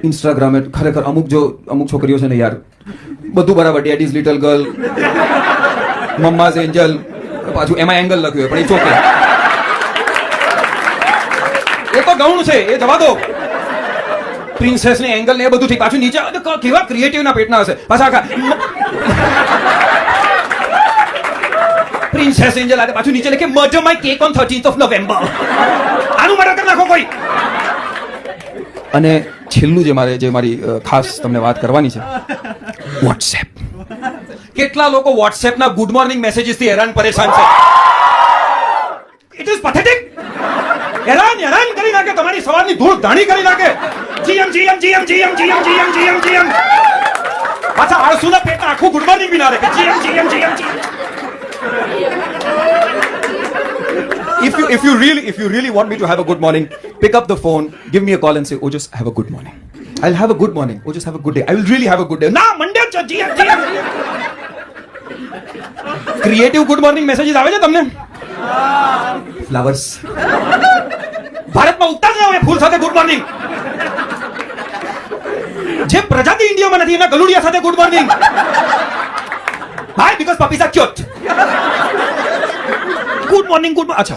Instagram એ ખરેખર અમુક છોકરીઓ છે ને યાર બધું બરાબર, ડેડીઝ લિટલ ગર્લ, મમ્માઝ એન્જલ, પાછું એમાં એંગલ લખ્યું હોય પણ એ ચોકે એ તો ગૌણ છે, એ જવા દો. પ્રિન્સેસ ને એંગલ ને એ બધું ઠીક, પાછું નીચે કેવા ક્રિએટિવ ના પેટના હશે પાછા આખા પ્રિન્સેસ એન્જલ આને પાછું નીચે લખે murder my cake on 13th of November. આનું મર્ડર કરી નાખો કોઈ. અને છેલ્લું જે મારી ખાસ તમને વાત કરવાની છે, વોટ્સએપ. કેટલા લોકો વોટ્સએપના ગુડ મોર્નિંગ મેસેજીસ થી હેરાન પરેશાન છે. It is pathetic. હેરાન કરી નાખે, તમારી સવારની ધૂળ ધાણી કરી નાખે. જીએમ પાછા આળસુના પેટના આખું ગુડ મોર્નિંગ બી ના રહે. GM. If you really want me to have a good morning, pick up the phone, give me a call and say, oh, just have a good morning. I'll have a good morning. Oh, just have a good day. I will really have a good day. ના, Monday GM. Creative good morning messages આવે છે તમને? Flowers. ભારતમાં ઉગતા જ ના હોય ફૂલ સાથે ગુડ મોર્નિંગ. જે પ્રજાતિ ઇન્ડિયામાં નથી એના ગલુડિયા સાથે good morning. Why? Because puppies are cute. Good morning. અચ્છા.